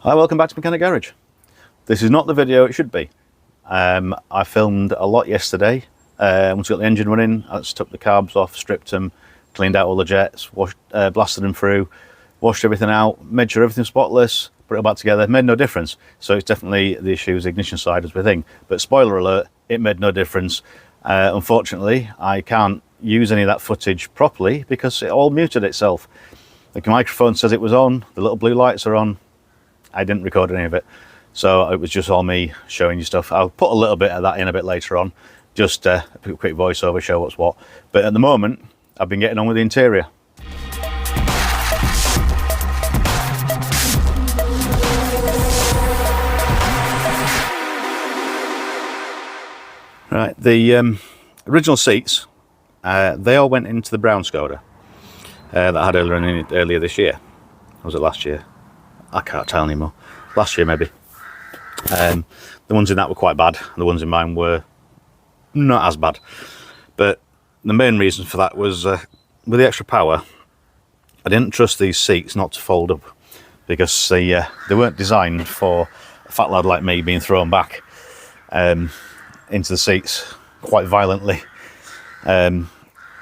Hi, welcome back to Mechanic Garage. This is not the video it should be. I filmed a lot yesterday. Once we got the engine running, I just took the carbs off, stripped them, cleaned out all the jets, washed, blasted them through, washed everything out, made sure everything's spotless, put it all back together. It made no difference. So it's definitely the issue is the ignition side as we think. But spoiler alert, it made no difference. Unfortunately, I can't use any of that footage properly because it all muted itself. The microphone says it was on, the little blue lights are on. I didn't record any of it, so it was just all me showing you stuff. I'll put a little bit of that in a bit later on, just a quick voiceover, show what's what. But at the moment, I've been getting on with the interior. Right, the original seats, they all went into the brown Skoda that I had earlier this year. Or was it last year? I can't tell anymore. Last year maybe. The ones in that were quite bad. The ones in mine were not as bad. But the main reason for that was with the extra power, I didn't trust these seats not to fold up because they weren't designed for a fat lad like me being thrown back into the seats quite violently. And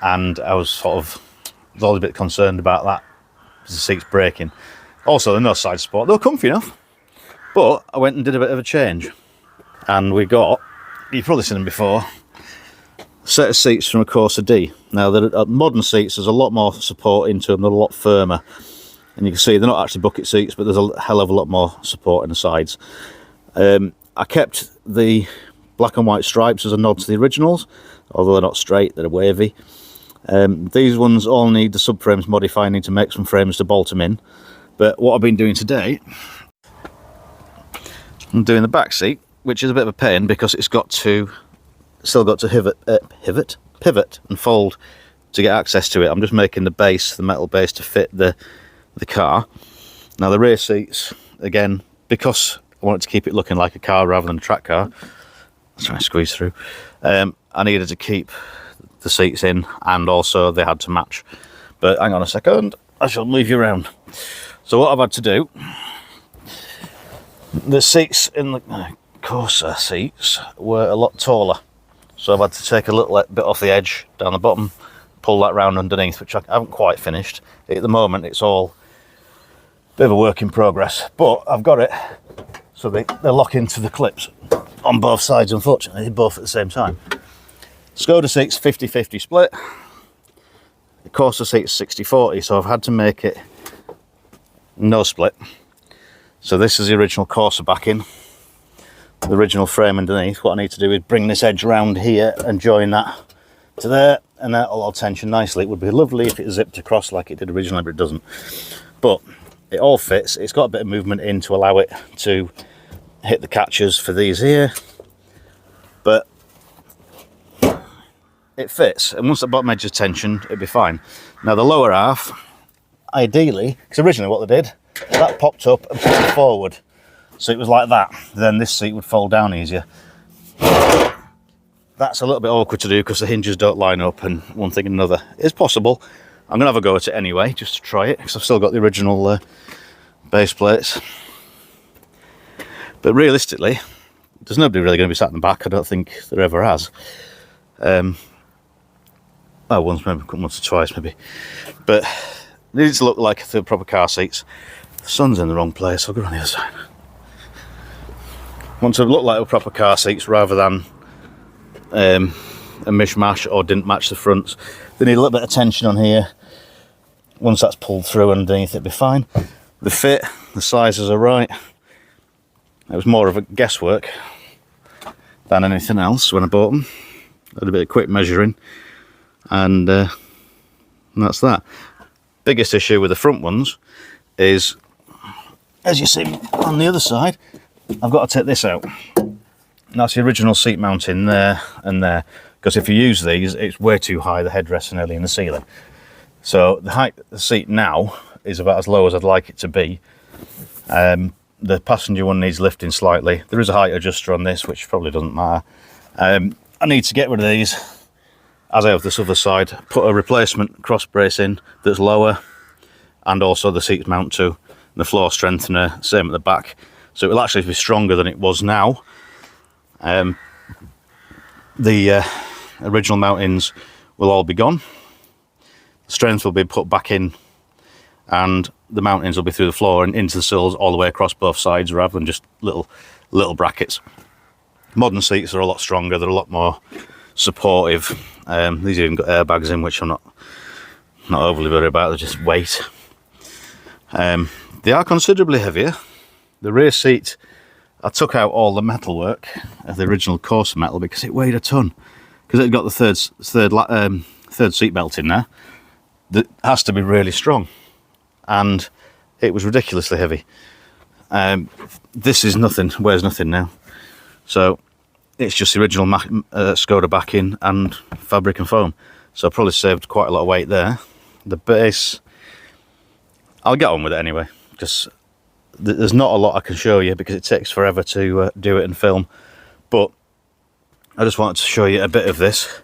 I was always a bit concerned about that, the seats breaking. Also, they're no side support. They were comfy enough, but I went and did a bit of a change, and we got, you've probably seen them before, a set of seats from a Corsa D. Now, the modern seats, there's a lot more support into them, they're a lot firmer, and you can see they're not actually bucket seats, but there's a hell of a lot more support in the sides. I kept the black and white stripes as a nod to the originals, although they're not straight, they're wavy. These ones all need the subframes modifying, need to make some frames to bolt them in. But what I've been doing today, I'm doing the back seat, which is a bit of a pain because it's still got to pivot and fold to get access to it. I'm just making the base, the metal base, to fit the car. Now the rear seats, again, because I wanted to keep it looking like a car rather than a track car, let's try and squeeze through, I needed to keep the seats in, and also they had to match. But hang on a second, I shall move you around. So what I've had to do, the seats in the Corsa seats were a lot taller. So I've had to take a little bit off the edge down the bottom, pull that round underneath, which I haven't quite finished. At the moment, it's all a bit of a work in progress, but I've got it so they lock into the clips on both sides, unfortunately, both at the same time. Skoda seats 50-50 split. The Corsa seats 60-40, so I've had to make it no split. So this is the original Corsa backing, the original frame underneath. What I need to do is bring this edge around here and join that to there, and that'll all tension nicely. It would be lovely if it zipped across like it did originally, but it doesn't. But it all fits. It's got a bit of movement in to allow it to hit the catches for these here, but it fits, and once the bottom edge is tensioned, it'll be fine. Now the lower half, ideally, because originally what they did, that popped up and pulled forward, so it was like that. Then this seat would fold down easier. That's a little bit awkward to do because the hinges don't line up, and one thing and another. It's possible. I'm gonna have a go at it anyway, just to try it, because I've still got the original base plates. But realistically, there's nobody really going to be sat in the back. I don't think there ever has. Well, once or twice maybe, but it needs to look like the proper car seats. The sun's in the wrong place, I'll go on the other side. Want to look like a proper car seats rather than a mishmash or didn't match the fronts. They need a little bit of tension on here. Once that's pulled through underneath, it'll be fine. The fit, the sizes are right. It was more of a guesswork than anything else when I bought them. I had a bit of quick measuring, and that's that. Biggest issue with the front ones is, as you see on the other side, I've got to take this out. And that's the original seat mounting there and there, because if you use these, it's way too high, the headrests are nearly in the ceiling. So the height of the seat now is about as low as I'd like it to be. The passenger one needs lifting slightly. There is a height adjuster on this, which probably doesn't matter. I need to get rid of these, as I have this other side, put a replacement cross brace in that's lower, and also the seats mount to. the floor strengthener, same at the back. So it will actually be stronger than it was now. The original mountings will all be gone. The strength will be put back in, and the mountings will be through the floor and into the sills all the way across both sides, rather than just little brackets. Modern seats are a lot stronger, they're a lot more supportive. These even got airbags in, which I'm not overly worried about, they're just weight. They are considerably heavier. The rear seat, I took out all the metalwork of the original coarser metal because it weighed a ton. Because it got the third seat belt in there, that has to be really strong, and it was ridiculously heavy. This is nothing, weighs nothing now. So it's just the original Skoda backing and fabric and foam. So I probably saved quite a lot of weight there. The base, I'll get on with it anyway, because there's not a lot I can show you because it takes forever to do it and film. But I just wanted to show you a bit of this,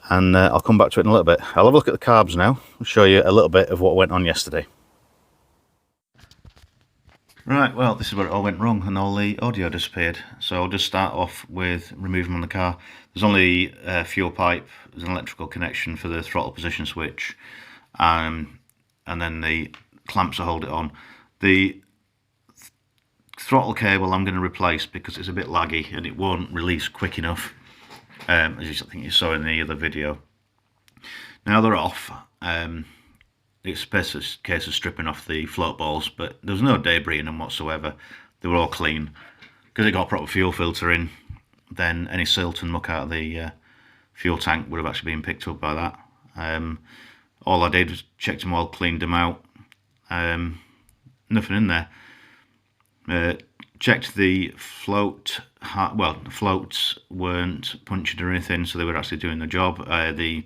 and I'll come back to it in a little bit. I'll have a look at the carbs now and show you a little bit of what went on yesterday. Right, well, this is where it all went wrong and all the audio disappeared. So I'll just start off with removing on the car. There's only a fuel pipe, there's an electrical connection for the throttle position switch, and then the clamps to hold it on. The throttle cable I'm going to replace because it's a bit laggy and it won't release quick enough, as I think you saw in the other video. Now they're off. It's basically a case of stripping off the float balls, but there was no debris in them whatsoever. They were all clean. Because it got a proper fuel filter in, then any silt and muck out of the fuel tank would have actually been picked up by that. All I did was checked them all, cleaned them out. Nothing in there. Checked the float, well, the floats weren't punctured or anything, so they were actually doing the job. The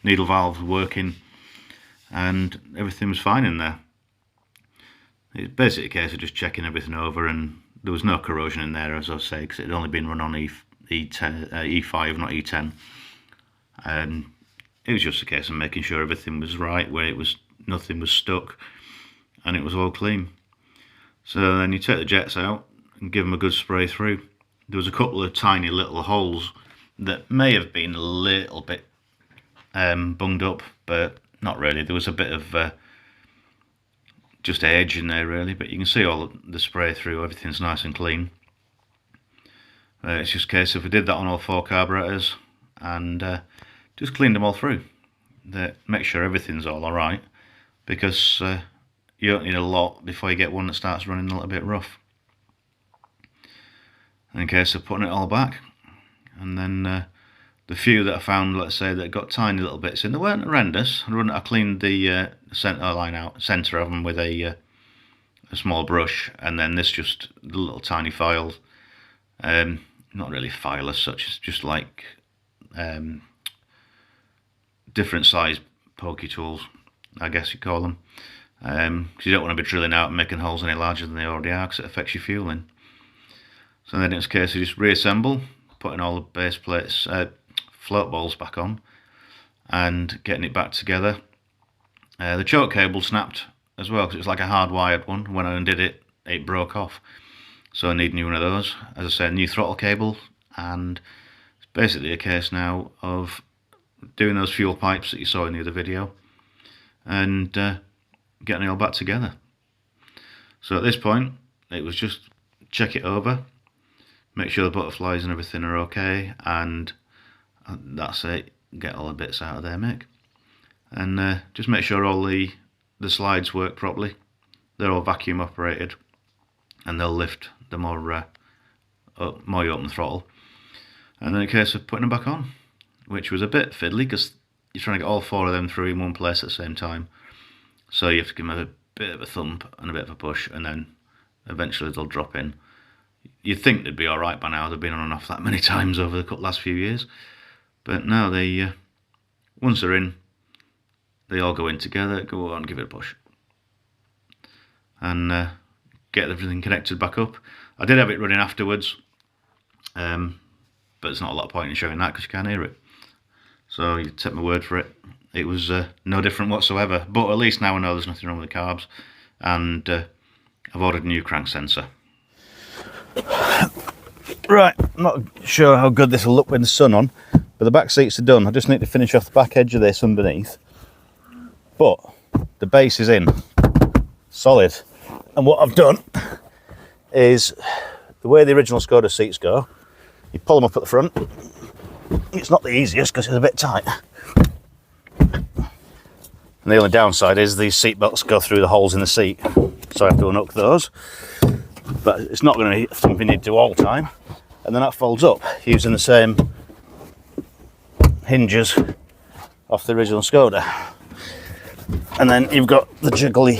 needle valve was working, and everything was fine in there. It's basically a case of just checking everything over, and there was no corrosion in there, as I say, because it had only been run on E5, not E10. And it was just a case of making sure everything was right, where it was, nothing was stuck, and it was all clean. So then you take the jets out and give them a good spray through. There was a couple of tiny little holes that may have been a little bit bunged up, but not really. There was a bit of just edge in there really, but you can see all the spray through, everything's nice and clean. It's just a case of we did that on all 4 carburetors and just cleaned them all through. Make sure everything's all alright, because you don't need a lot before you get one that starts running a little bit rough. In case of putting it all back, and then the few that I found, let's say, that got tiny little bits in, they weren't horrendous. I cleaned the centre line out, centre of them with a small brush, and then this just the little tiny files. Not really file as such, it's just like different size pokey tools, I guess you call them. Because you don't want to be drilling out and making holes any larger than they already are, because it affects your fueling. So then it's a case of just reassemble, putting all the base plates, float balls back on, and getting it back together. The choke cable snapped as well, because it was like a hardwired one. When I undid it, it broke off. So I need a new one of those. As I said, new throttle cable, and it's basically a case now of doing those fuel pipes that you saw in the other video, and getting it all back together. So at this point, it was just check it over, make sure the butterflies and everything are okay, and that's it. Get all the bits out of there, Mick, and just make sure all the slides work properly. They're all vacuum operated, and they'll lift the more you open the throttle. And then a case of putting them back on, which was a bit fiddly because you're trying to get all 4 of them through in one place at the same time. So you have to give them a bit of a thump and a bit of a push, and then eventually they'll drop in. You'd think they'd be alright by now, they've been on and off that many times over the last few years. But no, they once they're in, they all go in together, go on, give it a push. And get everything connected back up. I did have it running afterwards, but there's not a lot of point in showing that because you can't hear it. So you take my word for it. it was no different whatsoever. But at least now I know there's nothing wrong with the carbs, and I've ordered a new crank sensor. Right, I'm not sure how good this will look with the sun on, but the back seats are done. I just need to finish off the back edge of this underneath, but the base is in, solid. And what I've done is, the way the original Skoda seats go, you pull them up at the front. It's not the easiest because it's a bit tight. And the only downside is these seat belts go through the holes in the seat, so I have to unhook those. But it's not going to be something you need to do all the time. And then that folds up using the same hinges off the original Skoda. And then you've got the jiggly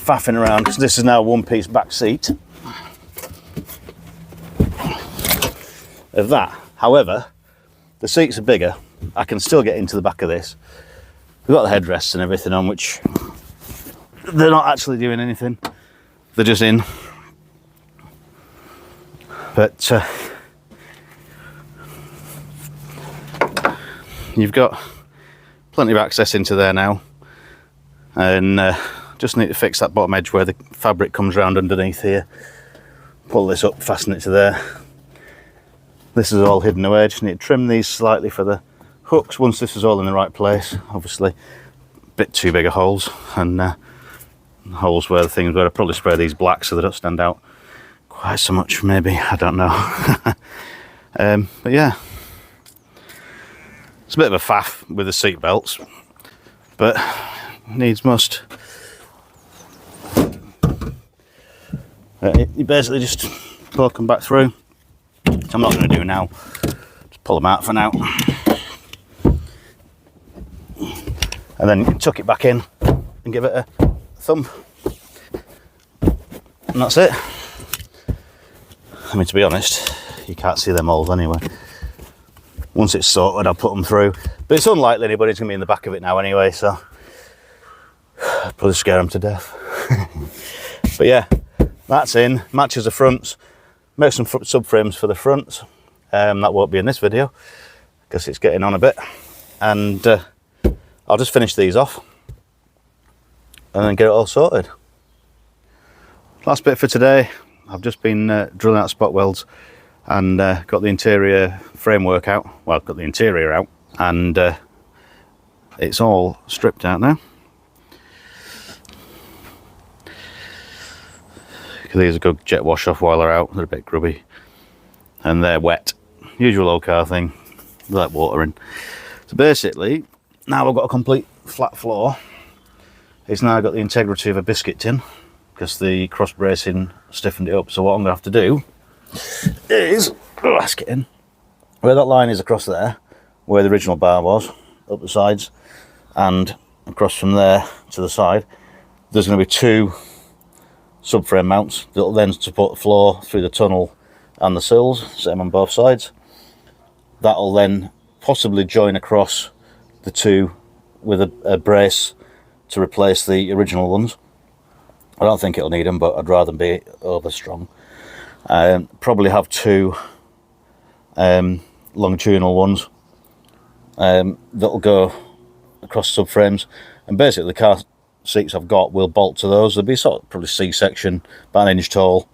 faffing around, because this is now a one-piece back seat of that. However, the seats are bigger. I can still get into the back of this. We've got the headrests and everything on, which they're not actually doing anything. They're just in. But you've got plenty of access into there now, and just need to fix that bottom edge where the fabric comes round underneath here. Pull this up, fasten it to there. This is all hidden away. Just need to trim these slightly for the hooks once this is all in the right place. Obviously a bit too big of holes, and holes where the things where I probably spray these black so they don't stand out quite so much, maybe, I don't know. But yeah, it's a bit of a faff with the seat belts, but needs must. You basically just poke them back through, which I'm not going to do now. Just pull them out for now, and then tuck it back in and give it a thump, and that's it. I mean, to be honest, you can't see them holes anyway. Once it's sorted, I'll put them through. But it's unlikely anybody's going to be in the back of it now anyway, so I'd probably scare them to death. But yeah, that's in. Matches the fronts. Make some subframes for the fronts. That won't be in this video because it's getting on a bit. And I'll just finish these off and then get it all sorted. Last bit for today. I've just been drilling out spot welds and got the interior framework out. Well, I've got the interior out, and it's all stripped out now. These are good jet wash off while they're out. They're a bit grubby and they're wet. Usual old car thing, they let water in. So basically, now I've got a complete flat floor. It's now got the integrity of a biscuit tin, because the cross bracing stiffened it up. So what I'm going to have to do is, let's get in, where that line is across there, where the original bar was, up the sides, and across from there to the side, there's going to be two subframe mounts that will then support the floor through the tunnel and the sills, same on both sides. That'll then possibly join across the two with a brace to replace the original ones. I don't think it'll need them, but I'd rather them be over strong. Probably have two longitudinal ones that'll go across subframes, and basically the car seats I've got will bolt to those. They'll be sort of probably C-section, about an inch tall,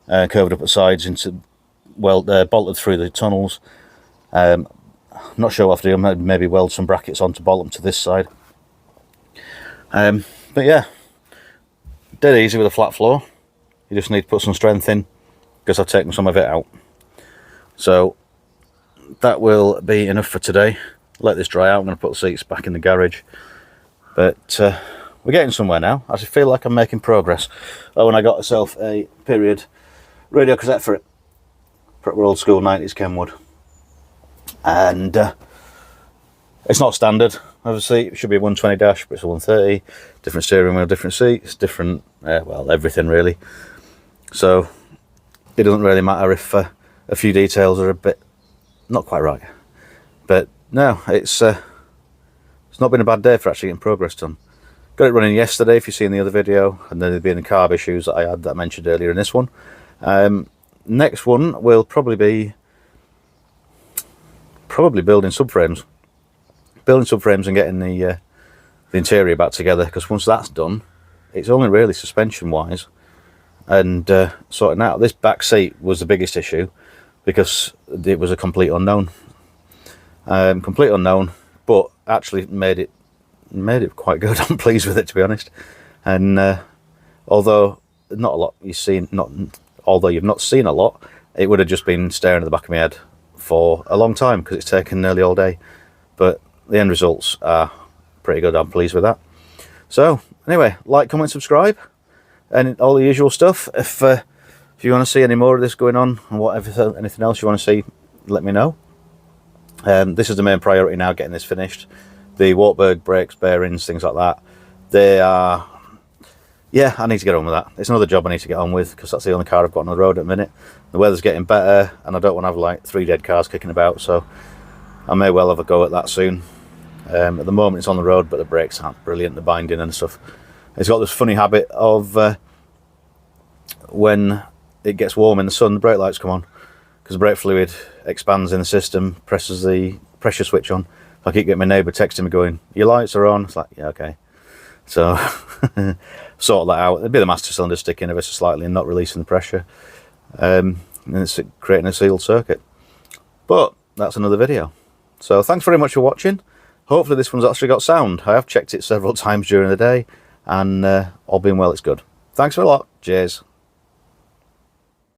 curved up at sides into bolted through the tunnels. Not sure what to do. Maybe weld some brackets on to bolt them to this side. But yeah, dead easy with a flat floor. You just need to put some strength in, because I've taken some of it out. So that will be enough for today. Let this dry out. I'm going to put the seats back in the garage. But we're getting somewhere now. I just feel like I'm making progress. Oh, and I got myself a period radio cassette for it. Proper old school 90s Kenwood. And it's not standard, obviously. It should be a 120 dash, but it's a 130. Different steering wheel, different seats, different, well, everything really. So it doesn't really matter if a few details are a bit not quite right. But no, it's not been a bad day for actually getting progress done. Got it running yesterday, if you've seen the other video, and then there'd been the carb issues that I had that I mentioned earlier in this one. Next one will probably be building subframes, building subframes and getting the interior back together, because once that's done, it's only really suspension wise and sorting out. This back seat was the biggest issue because it was a complete unknown. But actually made it quite good. I'm pleased with it, to be honest. And although not a lot although you've not seen a lot, it would have just been staring at the back of my head for a long time because it's taken nearly all day. But the end results are pretty good. I'm pleased with that. So anyway, like, comment, subscribe, and all the usual stuff. If you want to see any more of this going on, and anything else you want to see, let me know. This is the main priority now, getting this finished. The Wartburg brakes, bearings, things like that, they are, yeah, I need to get on with that. It's another job I need to get on with, because that's the only car I've got on the road at the minute. The weather's getting better, and I don't want to have like 3 dead cars kicking about, so I may well have a go at that soon. At the moment it's on the road, but the brakes aren't brilliant, the binding and stuff. It's got this funny habit of when it gets warm in the sun, the brake lights come on, because the brake fluid expands in the system, presses the pressure switch on. I keep getting my neighbour texting me going, your lights are on. It's like, yeah, okay. So sort that out. It'd be the master cylinder sticking ever so slightly and not releasing the pressure, and it's creating a sealed circuit. But that's another video. So thanks very much for watching. Hopefully this one's actually got sound. I have checked it several times during the day, and all being well, it's good. Thanks a lot. Cheers.